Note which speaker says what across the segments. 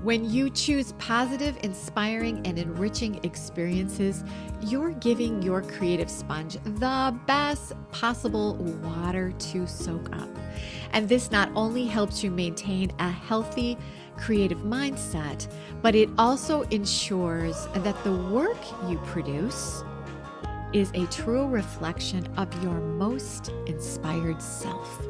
Speaker 1: When you choose positive, inspiring, and enriching experiences, you're giving your creative sponge the best possible water to soak up. And this not only helps you maintain a healthy, creative mindset, but it also ensures that the work you produce is a true reflection of your most inspired self.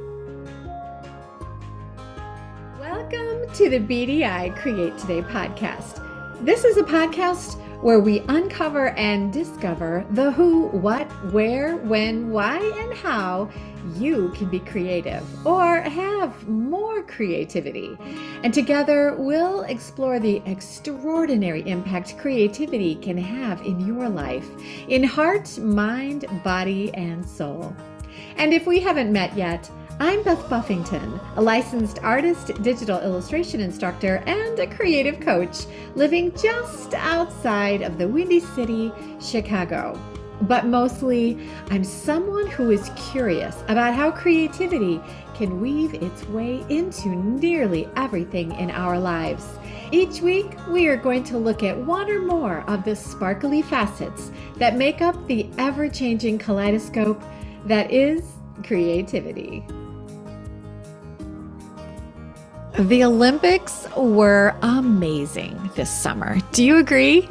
Speaker 1: Welcome to the BDI Create Today podcast. This is a podcast where we uncover and discover the who, what, where, when, why, and how you can be creative or have more creativity. And together we'll explore the extraordinary impact creativity can have in your life, in heart, mind, body, and soul. And if we haven't met yet, I'm Beth Buffington, a licensed artist, digital illustration instructor, and a creative coach living just outside of the Windy City, Chicago. But mostly, I'm someone who is curious about how creativity can weave its way into nearly everything in our lives. Each week, we are going to look at one or more of the sparkly facets that make up the ever-changing kaleidoscope that is creativity. The Olympics were amazing this summer. Do you agree?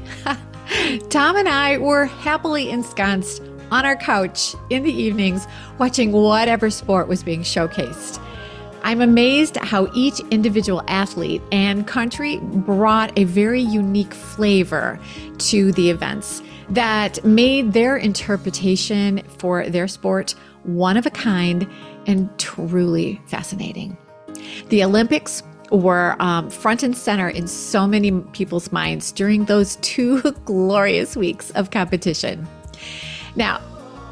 Speaker 1: Tom and I were happily ensconced on our couch in the evenings watching whatever sport was being showcased. I'm amazed how each individual athlete and country brought a very unique flavor to the events that made their interpretation for their sport one of a kind and truly fascinating. The Olympics were front and center in so many people's minds during those 2 glorious weeks of competition. Now,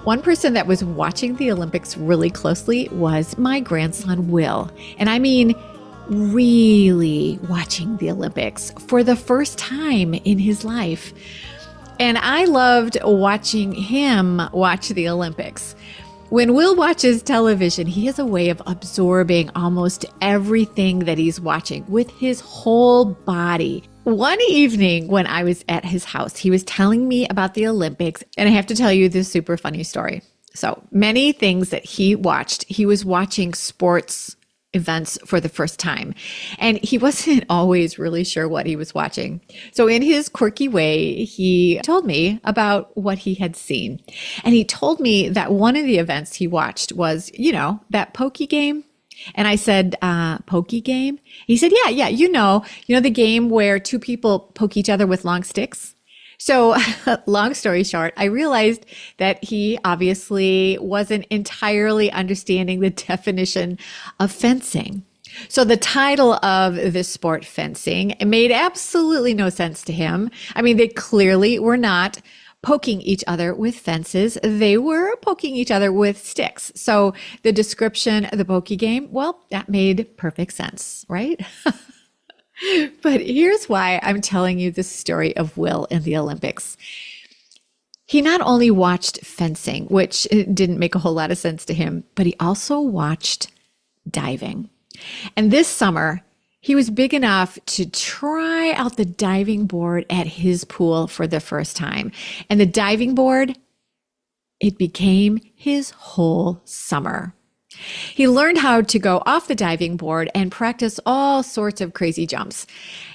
Speaker 1: one person that was watching the Olympics really closely was my grandson, Will. And I mean, really watching the Olympics for the first time in his life. And I loved watching him watch the Olympics. When Will watches television, he has a way of absorbing almost everything that he's watching with his whole body. One evening when I was at his house, he was telling me about the Olympics, and I have to tell you this super funny story. So many things that he watched, he was watching sports events for the first time, and he wasn't always really sure what he was watching. So in his quirky way, he told me about what he had seen. And he told me that one of the events he watched was, that pokey game. And I said, pokey game? He said, yeah, you know the game where 2 people poke each other with long sticks? So long story short, I realized that he obviously wasn't entirely understanding the definition of fencing. So the title of this sport, fencing, made absolutely no sense to him. I mean, they clearly were not poking each other with fences. They were poking each other with sticks. So the description of the pokey game, well, that made perfect sense, right? But here's why I'm telling you the story of Will in the Olympics. He not only watched fencing, which didn't make a whole lot of sense to him, but he also watched diving. And this summer, he was big enough to try out the diving board at his pool for the first time. And the diving board, it became his whole summer. He learned how to go off the diving board and practice all sorts of crazy jumps.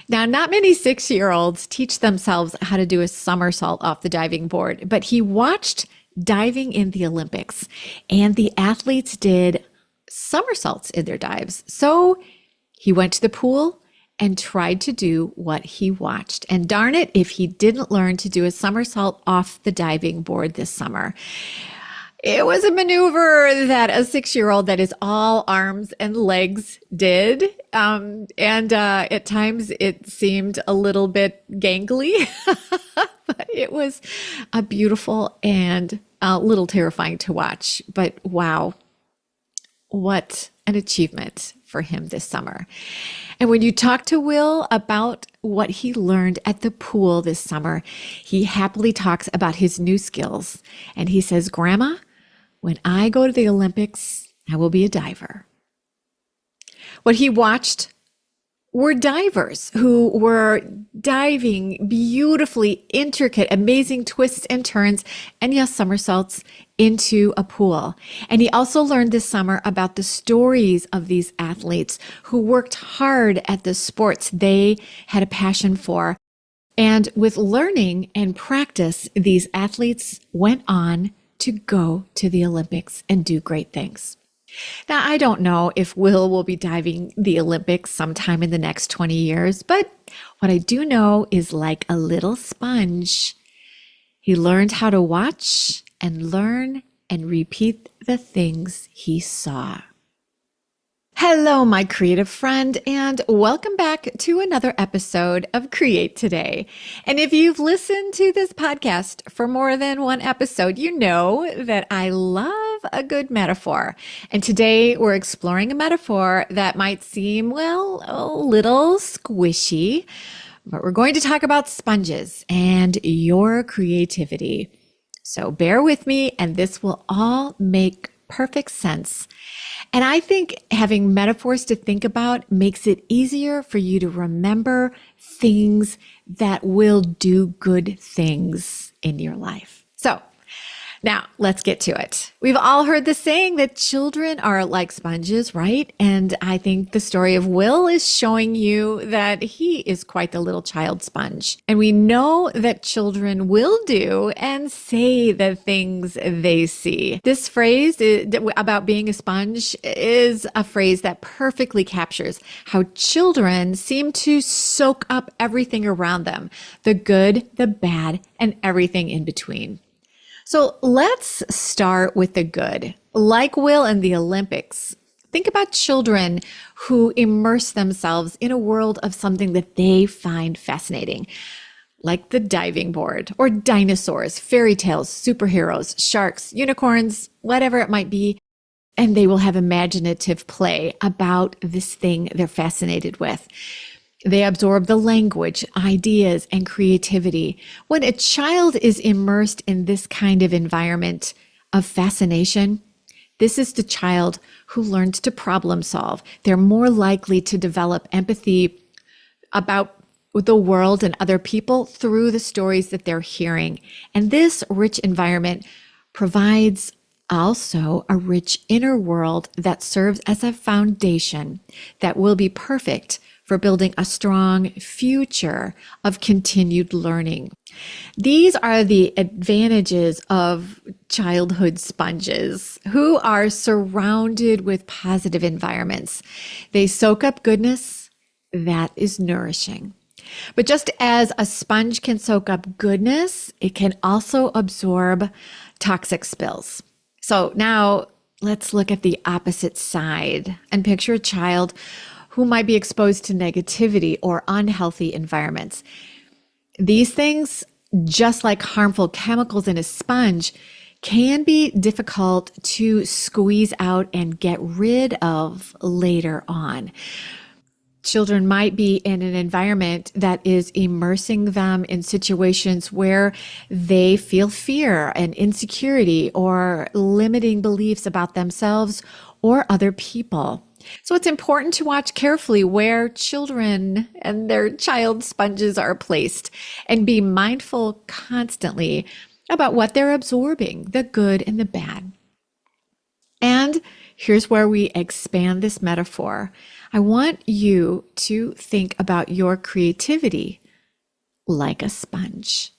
Speaker 1: Now, not many 6-year-olds teach themselves how to do a somersault off the diving board, but he watched diving in the Olympics, and the athletes did somersaults in their dives. So he went to the pool and tried to do what he watched. And darn it, if he didn't learn to do a somersault off the diving board this summer. It was a maneuver that a 6-year-old that is all arms and legs did. And at times it seemed a little bit gangly, but it was a beautiful and a little terrifying to watch. But wow, what an achievement for him this summer. And when you talk to Will about what he learned at the pool this summer, he happily talks about his new skills. And he says, "Grandma, when I go to the Olympics, I will be a diver." What he watched were divers who were diving beautifully intricate, amazing twists and turns, and yes, somersaults into a pool. And he also learned this summer about the stories of these athletes who worked hard at the sports they had a passion for. And with learning and practice, these athletes went on to go to the Olympics and do great things. Now, I don't know if Will be diving the Olympics sometime in the next 20 years, but what I do know is like a little sponge, he learned how to watch and learn and repeat the things he saw. Hello, my creative friend, and welcome back to another episode of Create Today. And if you've listened to this podcast for more than one episode, you know that I love a good metaphor. And today we're exploring a metaphor that might seem, well, a little squishy, but we're going to talk about sponges and your creativity. So bear with me, and this will all make perfect sense. And I think having metaphors to think about makes it easier for you to remember things that will do good things in your life. So now let's get to it. We've all heard the saying that children are like sponges, right? And I think the story of Will is showing you that he is quite the little child sponge. And we know that children will do and say the things they see. This phrase about being a sponge is a phrase that perfectly captures how children seem to soak up everything around them, the good, the bad, and everything in between. So let's start with the good. Like Will in the Olympics, think about children who immerse themselves in a world of something that they find fascinating, like the diving board or dinosaurs, fairy tales, superheroes, sharks, unicorns, whatever it might be. And they will have imaginative play about this thing they're fascinated with. They absorb the language, ideas, and creativity. When a child is immersed in this kind of environment of fascination, this is the child who learns to problem solve. They're more likely to develop empathy about the world and other people through the stories that they're hearing. And this rich environment provides also a rich inner world that serves as a foundation that will be perfect for building a strong future of continued learning. These are the advantages of childhood sponges who are surrounded with positive environments. They soak up goodness that is nourishing. But just as a sponge can soak up goodness, it can also absorb toxic spills. So now let's look at the opposite side and picture a child who might be exposed to negativity or unhealthy environments. These things, just like harmful chemicals in a sponge, can be difficult to squeeze out and get rid of later on. Children might be in an environment that is immersing them in situations where they feel fear and insecurity or limiting beliefs about themselves or other people. So it's important to watch carefully where children and their child sponges are placed and be mindful constantly about what they're absorbing, the good and the bad. And here's where we expand this metaphor. I want you to think about your creativity like a sponge.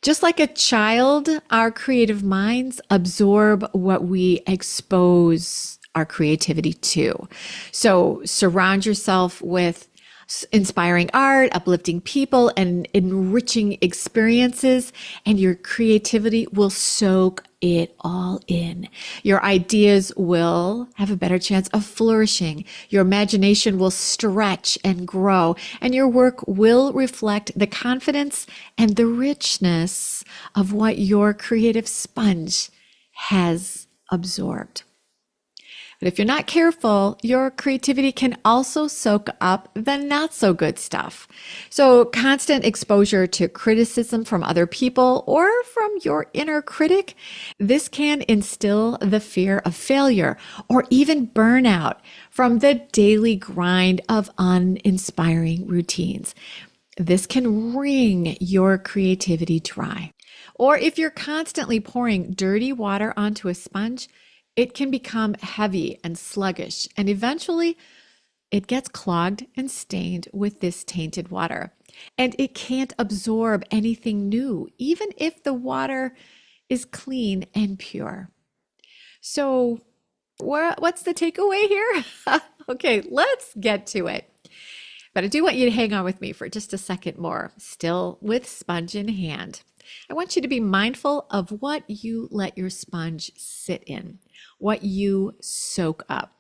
Speaker 1: Just like a child, our creative minds absorb what we expose our creativity to. So surround yourself with inspiring art, uplifting people, and enriching experiences, and your creativity will soak it all in. Your ideas will have a better chance of flourishing. Your imagination will stretch and grow, and your work will reflect the confidence and the richness of what your creative sponge has absorbed. But if you're not careful, your creativity can also soak up the not so good stuff. So, constant exposure to criticism from other people or from your inner critic, this can instill the fear of failure or even burnout from the daily grind of uninspiring routines. This can wring your creativity dry. Or if you're constantly pouring dirty water onto a sponge, it can become heavy and sluggish, and eventually it gets clogged and stained with this tainted water. And it can't absorb anything new, even if the water is clean and pure. So, what's the takeaway here? Okay, let's get to it. But I do want you to hang on with me for just a second more, still with sponge in hand. I want you to be mindful of what you let your sponge sit in, what you soak up.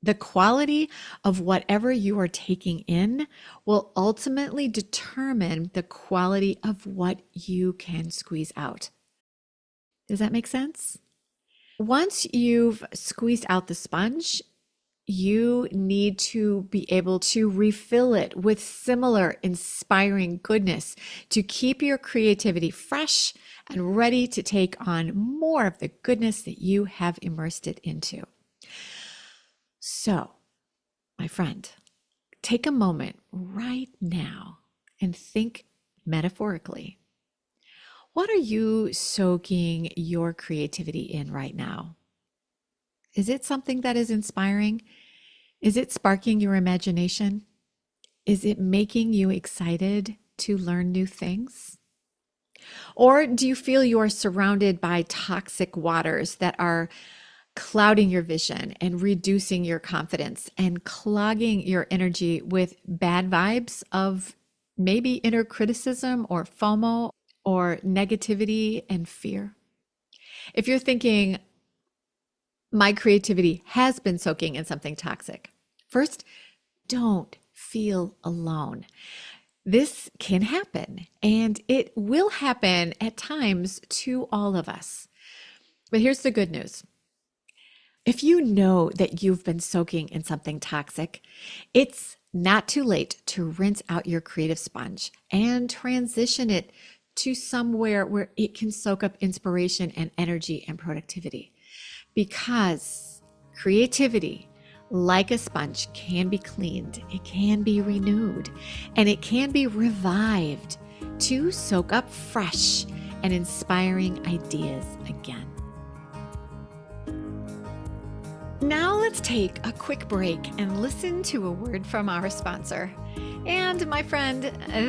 Speaker 1: The quality of whatever you are taking in will ultimately determine the quality of what you can squeeze out. Does that make sense? Once you've squeezed out the sponge, you need to be able to refill it with similar inspiring goodness to keep your creativity fresh and ready to take on more of the goodness that you have immersed it into. So, my friend, take a moment right now and think metaphorically. What are you soaking your creativity in right now? Is it something that is inspiring? Is it sparking your imagination? Is it making you excited to learn new things? Or do you feel you are surrounded by toxic waters that are clouding your vision and reducing your confidence and clogging your energy with bad vibes of maybe inner criticism or FOMO or negativity and fear? If you're thinking, my creativity has been soaking in something toxic, first, don't feel alone. This can happen, and it will happen at times to all of us. But here's the good news. If you know that you've been soaking in something toxic, it's not too late to rinse out your creative sponge and transition it to somewhere where it can soak up inspiration and energy and productivity. Because creativity, like a sponge, can be cleaned, it can be renewed, and it can be revived to soak up fresh and inspiring ideas again. Now let's take a quick break and listen to a word from our sponsor. And my friend,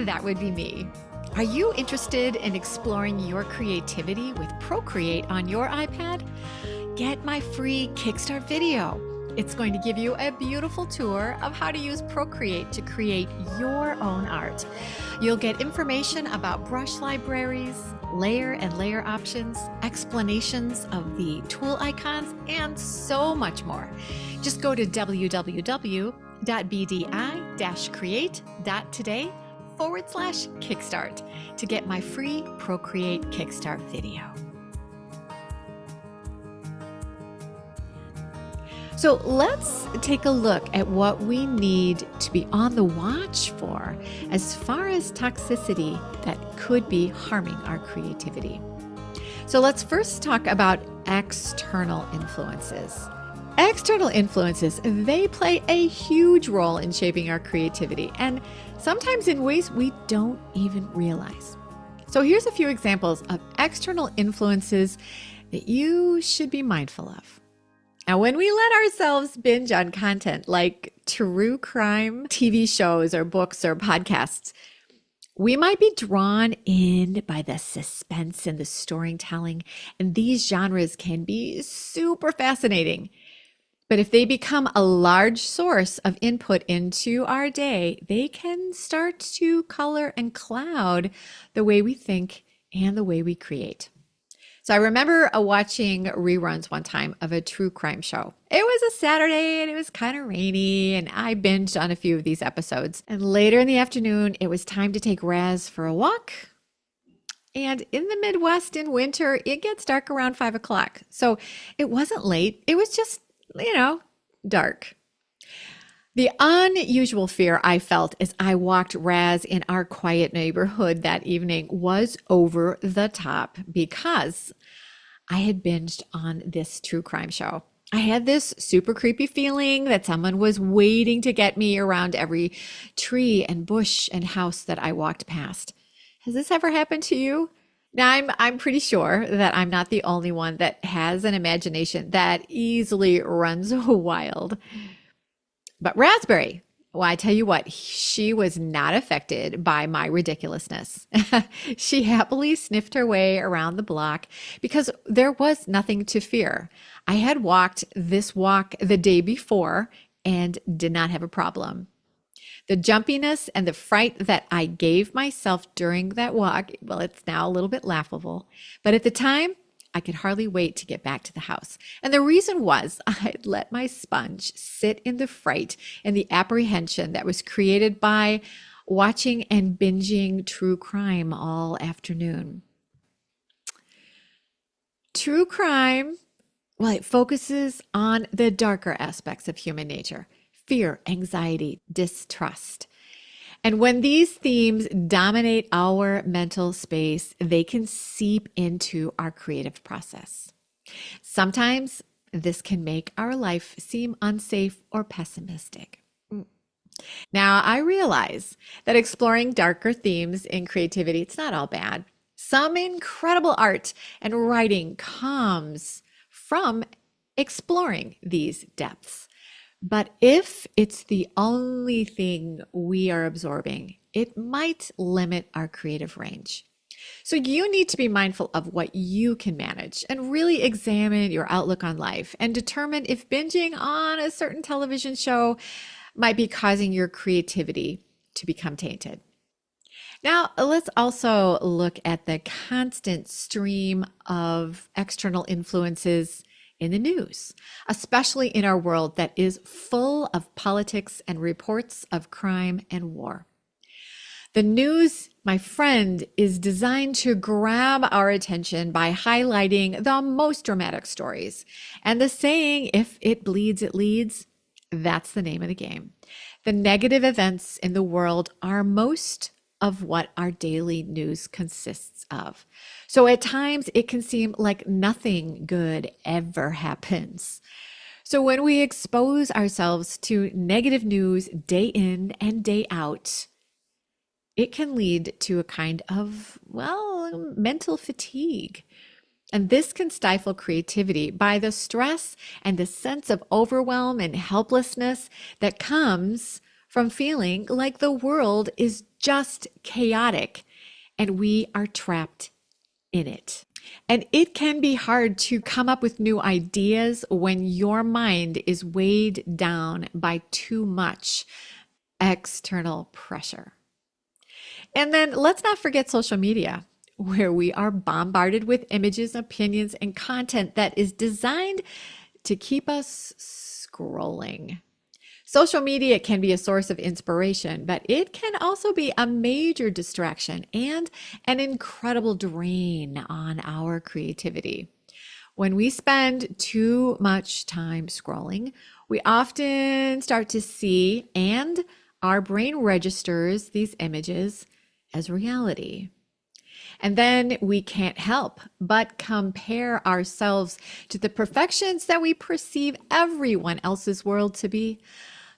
Speaker 1: that would be me. Are you interested in exploring your creativity with Procreate on your iPad? Get my free Kickstart video. It's going to give you a beautiful tour of how to use Procreate to create your own art. You'll get information about brush libraries, layer and layer options, explanations of the tool icons, and so much more. Just go to www.bdi-create.today/Kickstart to get my free Procreate Kickstart video. So let's take a look at what we need to be on the watch for as far as toxicity that could be harming our creativity. So let's first talk about external influences. External influences, they play a huge role in shaping our creativity, and sometimes in ways we don't even realize. So here's a few examples of external influences that you should be mindful of. Now, when we let ourselves binge on content like true crime TV shows or books or podcasts, we might be drawn in by the suspense and the storytelling, and these genres can be super fascinating. But if they become a large source of input into our day, they can start to color and cloud the way we think and the way we create. So I remember watching reruns one time of a true crime show. It was a Saturday and it was kind of rainy, and I binged on a few of these episodes. And later in the afternoon, it was time to take Raz for a walk. And in the Midwest in winter, it gets dark around 5 o'clock. So it wasn't late. It was just you know, dark. The unusual fear I felt as I walked Raz in our quiet neighborhood that evening was over the top because I had binged on this true crime show. I had this super creepy feeling that someone was waiting to get me around every tree and bush and house that I walked past. Has this ever happened to you? Now, I'm pretty sure that I'm not the only one that has an imagination that easily runs wild. But Raspberry, well, I tell you what, she was not affected by my ridiculousness. She happily sniffed her way around the block because there was nothing to fear. I had walked this walk the day before and did not have a problem. The jumpiness and the fright that I gave myself during that walk, well, it's now a little bit laughable, but at the time, I could hardly wait to get back to the house. And the reason was I'd let my sponge sit in the fright and the apprehension that was created by watching and binging true crime all afternoon. True crime, well, it focuses on the darker aspects of human nature: fear, anxiety, distrust. And when these themes dominate our mental space, they can seep into our creative process. Sometimes this can make our life seem unsafe or pessimistic. Now, I realize that exploring darker themes in creativity, it's not all bad. Some incredible art and writing comes from exploring these depths. But if it's the only thing we are absorbing, it might limit our creative range. So you need to be mindful of what you can manage and really examine your outlook on life and determine if binging on a certain television show might be causing your creativity to become tainted. Now, let's also look at the constant stream of external influences in the news, especially in our world that is full of politics and reports of crime and war. The news, my friend, is designed to grab our attention by highlighting the most dramatic stories. And the saying, if it bleeds, it leads, that's the name of the game. The negative events in the world are most of what our daily news consists of. So at times it can seem like nothing good ever happens. So when we expose ourselves to negative news day in and day out, it can lead to a kind of, well, mental fatigue. And this can stifle creativity by the stress and the sense of overwhelm and helplessness that comes from feeling like the world is just chaotic and we are trapped in it. And it can be hard to come up with new ideas when your mind is weighed down by too much external pressure. And then let's not forget social media, where we are bombarded with images, opinions, and content that is designed to keep us scrolling. Social media can be a source of inspiration, but it can also be a major distraction and an incredible drain on our creativity. When we spend too much time scrolling, we often start to see, and our brain registers these images as reality. And then we can't help but compare ourselves to the perfections that we perceive everyone else's world to be.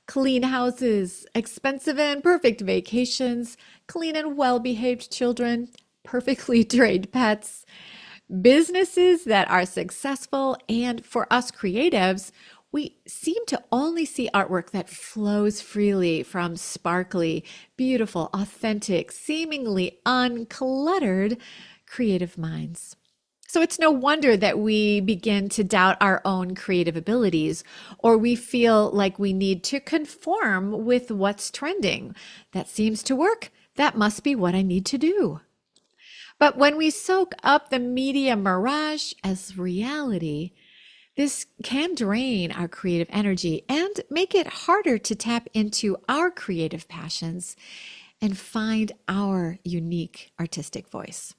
Speaker 1: Clean houses, expensive and perfect vacations, clean and well-behaved children, perfectly trained pets, businesses that are successful, and for us creatives, we seem to only see artwork that flows freely from sparkly, beautiful, authentic, seemingly uncluttered creative minds. So it's no wonder that we begin to doubt our own creative abilities, or we feel like we need to conform with what's trending. That seems to work. That must be what I need to do. But when we soak up the media mirage as reality, this can drain our creative energy and make it harder to tap into our creative passions and find our unique artistic voice.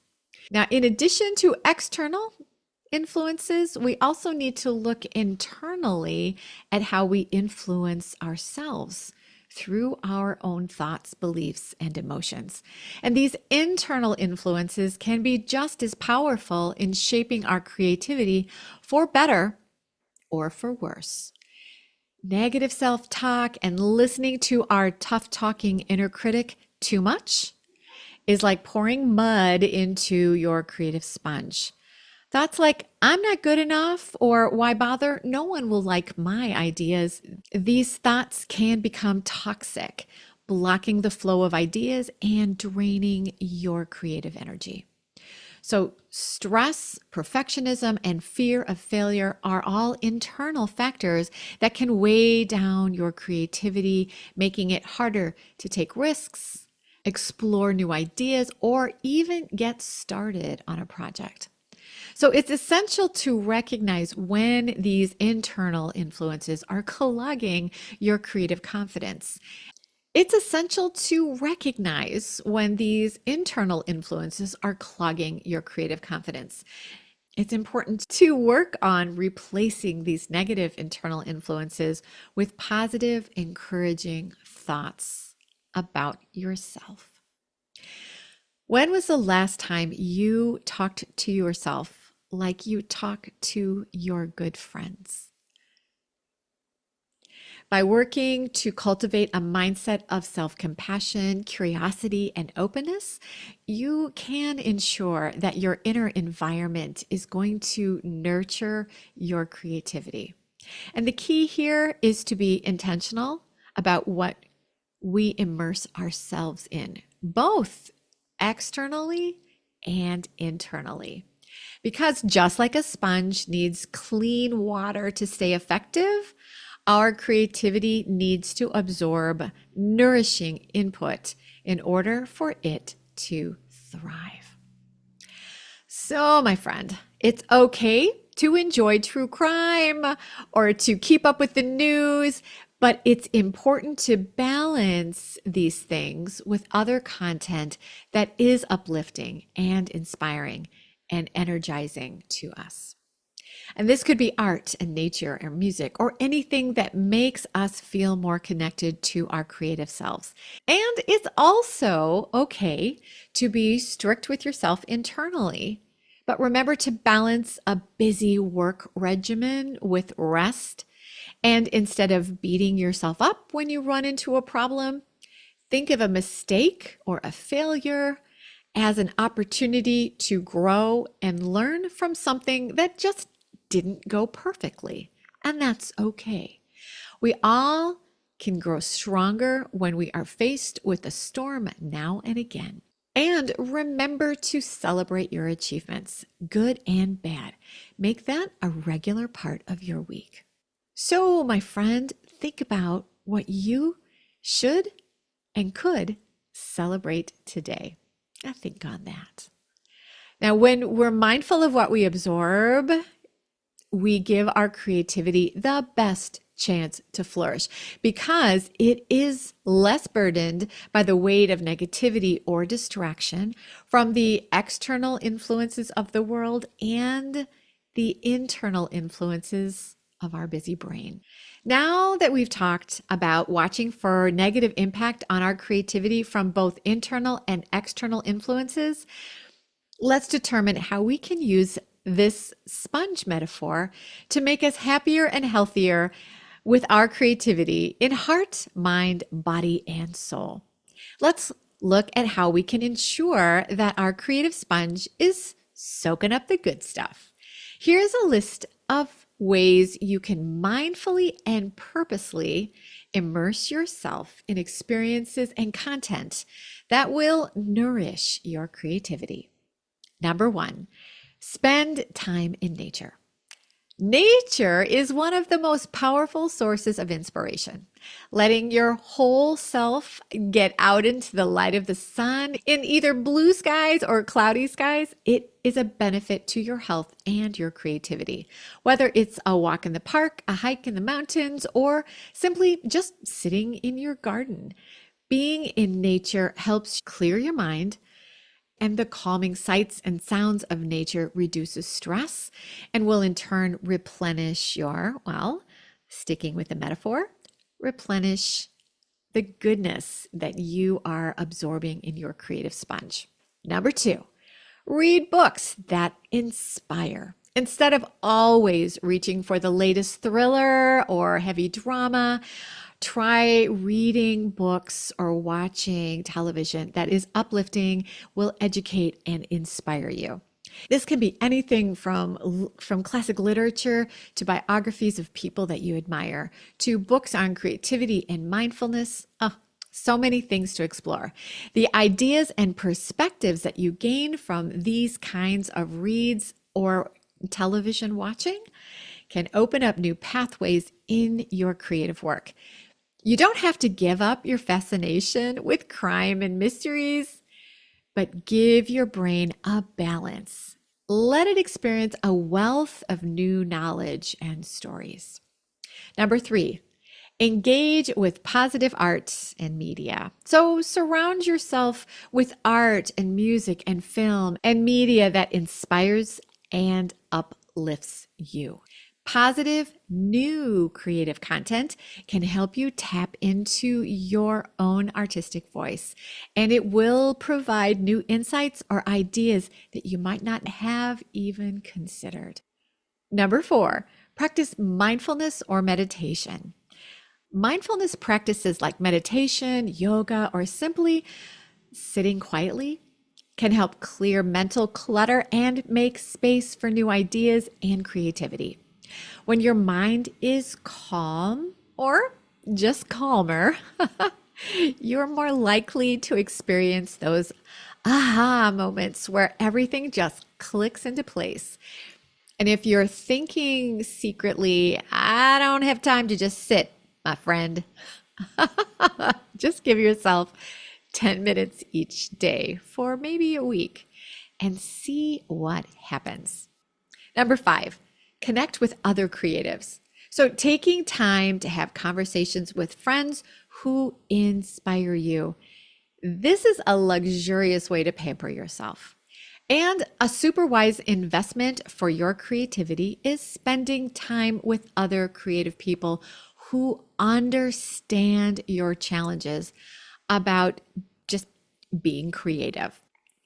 Speaker 1: Now, in addition to external, influences, we also need to look internally at how we influence ourselves through our own thoughts, beliefs, and emotions. And these internal influences can be just as powerful in shaping our creativity for better or for worse. Negative self talk and listening to our tough talking inner critic too much is like pouring mud into your creative sponge. Thoughts like, I'm not good enough, or why bother? No one will like my ideas. These thoughts can become toxic, blocking the flow of ideas and draining your creative energy. So, stress, perfectionism, and fear of failure are all internal factors that can weigh down your creativity, making it harder to take risks, explore new ideas, or even get started on a project. So it's essential to recognize when these internal influences are clogging your creative confidence. It's essential to recognize when these internal influences are clogging your creative confidence. It's important to work on replacing these negative internal influences with positive, encouraging thoughts about yourself. When was the last time you talked to yourself like you talk to your good friends? By working to cultivate a mindset of self-compassion, curiosity, and openness, you can ensure that your inner environment is going to nurture your creativity. And the key here is to be intentional about what we immerse ourselves in, both externally and internally. Because just like a sponge needs clean water to stay effective, our creativity needs to absorb nourishing input in order for it to thrive. So, my friend, it's okay to enjoy true crime or to keep up with the news, but it's important to balance these things with other content that is uplifting and inspiring and energizing to us. And this could be art and nature or music or anything that makes us feel more connected to our creative selves. And it's also okay to be strict with yourself internally. But remember to balance a busy work regimen with rest. And instead of beating yourself up when you run into a problem, think of a mistake or a failure as an opportunity to grow and learn from something that just didn't go perfectly. And that's okay. We all can grow stronger when we are faced with a storm now and again. And remember to celebrate your achievements, good and bad. Make that a regular part of your week. So, my friend, think about what you should and could celebrate today. I think on that. Now, when we're mindful of what we absorb, we give our creativity the best chance to flourish because it is less burdened by the weight of negativity or distraction from the external influences of the world and the internal influences of our busy brain. Now that we've talked about watching for negative impact on our creativity from both internal and external influences, let's determine how we can use this sponge metaphor to make us happier and healthier with our creativity in heart, mind, body, and soul. Let's look at how we can ensure that our creative sponge is soaking up the good stuff. Here's a list of ways you can mindfully and purposely immerse yourself in experiences and content that will nourish your creativity. Number one, spend time in nature. Nature is one of the most powerful sources of inspiration. Letting your whole self get out into the light of the sun in either blue skies or cloudy skies, it is a benefit to your health and your creativity. Whether it's a walk in the park, a hike in the mountains, or simply just sitting in your garden, being in nature helps clear your mind And the calming sights and sounds of nature reduces stress and will in turn replenish your, well, sticking with the metaphor, replenish the goodness that you are absorbing in your creative sponge. Number 2, read books that inspire. Instead of always reaching for the latest thriller or heavy drama, try reading books or watching television that is uplifting, will educate and inspire you. This can be anything from classic literature to biographies of people that you admire, to books on creativity and mindfulness. Oh, so many things to explore. The ideas and perspectives that you gain from these kinds of reads or television watching can open up new pathways in your creative work. You don't have to give up your fascination with crime and mysteries, but give your brain a balance. Let it experience a wealth of new knowledge and stories. Number 3, engage with positive arts and media. So surround yourself with art and music and film and media that inspires and uplifts you. Positive, new creative content can help you tap into your own artistic voice, and it will provide new insights or ideas that you might not have even considered. Number 4, practice mindfulness or meditation. Mindfulness practices like meditation, yoga, or simply sitting quietly can help clear mental clutter and make space for new ideas and creativity. When your mind is calm or just calmer, you're more likely to experience those aha moments where everything just clicks into place. And if you're thinking secretly, I don't have time to just sit, my friend, just give yourself 10 minutes each day for maybe a week and see what happens. Number 5, connect with other creatives. So taking time to have conversations with friends who inspire you. This is a luxurious way to pamper yourself. And a super wise investment for your creativity is spending time with other creative people who understand your challenges about just being creative.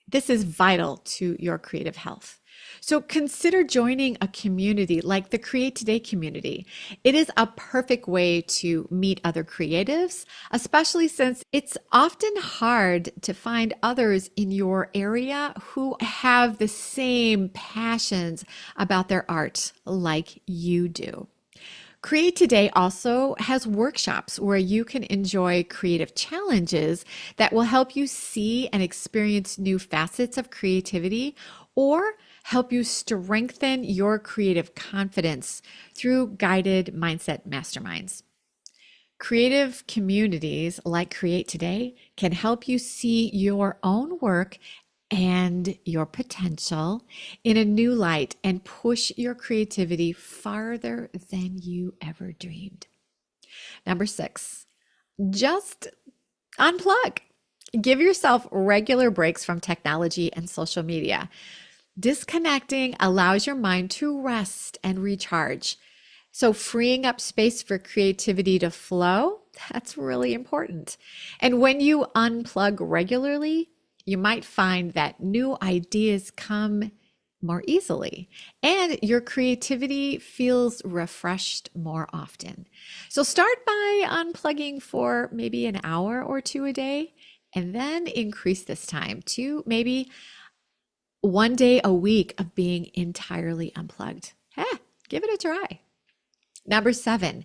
Speaker 1: This is vital to your creative health. So consider joining a community like the Create.today community. It is a perfect way to meet other creatives, especially since it's often hard to find others in your area who have the same passions about their art like you do. Create.today also has workshops where you can enjoy creative challenges that will help you see and experience new facets of creativity or help you strengthen your creative confidence through guided mindset masterminds. Creative communities like Create.today can help you see your own work and your potential in a new light and push your creativity farther than you ever dreamed. Number 6, just unplug. Give yourself regular breaks from technology and social media. Disconnecting allows your mind to rest and recharge. So freeing up space for creativity to flow, that's really important. And when you unplug regularly, you might find that new ideas come more easily and your creativity feels refreshed more often. So start by unplugging for maybe an hour or two a day, and then increase this time to maybe one day a week of being entirely unplugged. Give it a try. Number 7,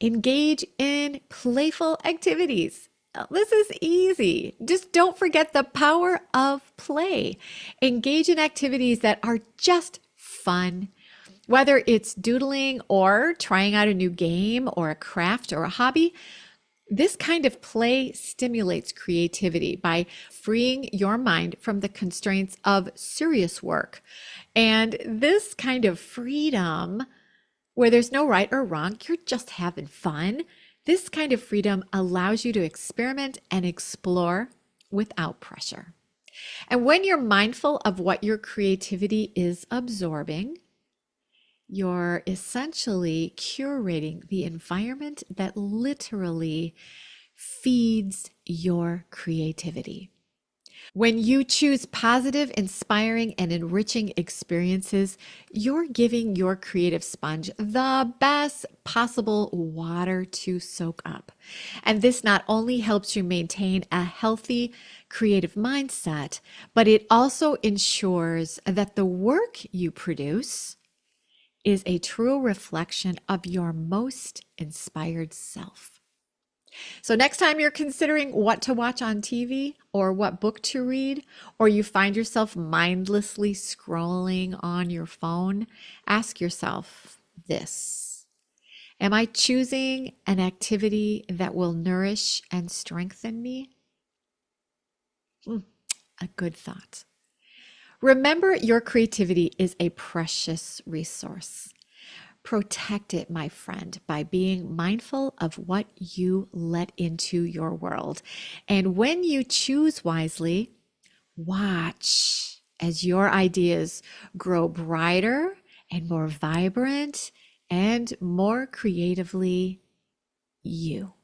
Speaker 1: engage in playful activities. This is easy. Just don't forget the power of play. Engage in activities that are just fun, whether it's doodling or trying out a new game or a craft or a hobby. This kind of play stimulates creativity by freeing your mind from the constraints of serious work. And this kind of freedom, where there's no right or wrong, you're just having fun. This kind of freedom allows you to experiment and explore without pressure. And when you're mindful of what your creativity is absorbing, you're essentially curating the environment that literally feeds your creativity. When you choose positive, inspiring, and enriching experiences, you're giving your creative sponge the best possible water to soak up. And this not only helps you maintain a healthy creative mindset, but it also ensures that the work you produce is a true reflection of your most inspired self. So, next time you're considering what to watch on TV or what book to read, or you find yourself mindlessly scrolling on your phone, ask yourself this: am I choosing an activity that will nourish and strengthen me? A good thought. Remember, your creativity is a precious resource. Protect it, my friend, by being mindful of what you let into your world. And when you choose wisely, watch as your ideas grow brighter and more vibrant and more creatively you.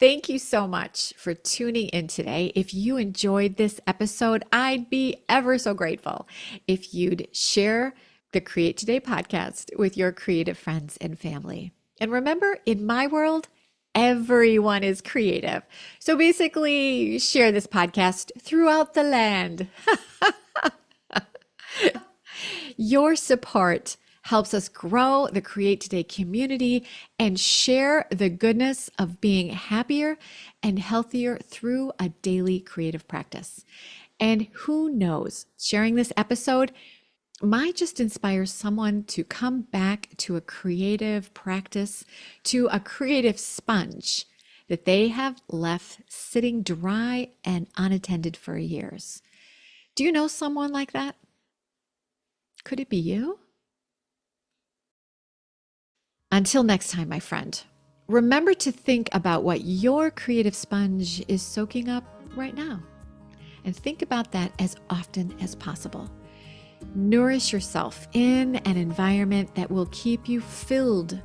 Speaker 1: Thank you so much for tuning in today. If you enjoyed this episode, I'd be ever so grateful if you'd share the Create Today podcast with your creative friends and family. And remember, in my world, everyone is creative. So basically, share this podcast throughout the land. Your support helps us grow the Create Today community and share the goodness of being happier and healthier through a daily creative practice. And who knows, sharing this episode might just inspire someone to come back to a creative practice, to a creative sponge that they have left sitting dry and unattended for years. Do you know someone like that? Could it be you? Until next time, my friend, remember to think about what your creative sponge is soaking up right now. And think about that as often as possible. Nourish yourself in an environment that will keep you filled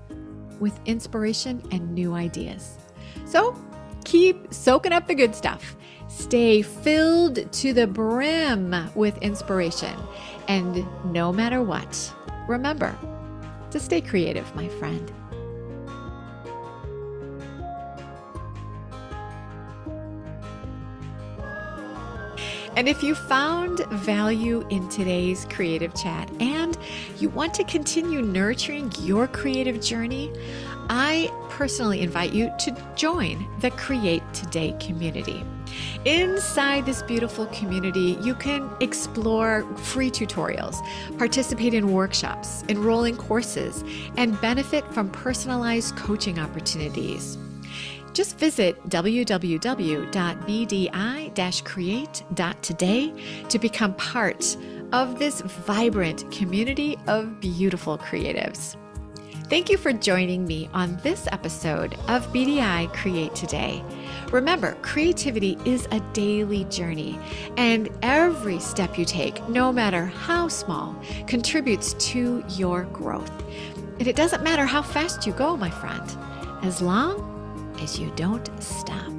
Speaker 1: with inspiration and new ideas. So keep soaking up the good stuff. Stay filled to the brim with inspiration. And no matter what, remember to stay creative, my friend. And if you found value in today's creative chat and you want to continue nurturing your creative journey, I personally invite you to join the Create Today community. Inside this beautiful community, you can explore free tutorials, participate in workshops, enroll in courses, and benefit from personalized coaching opportunities. Just visit www.bdi-create.today to become part of this vibrant community of beautiful creatives. Thank you for joining me on this episode of BDI Create Today. Remember, creativity is a daily journey, and every step you take, no matter how small, contributes to your growth. And it doesn't matter how fast you go, my friend, as long as you don't stop.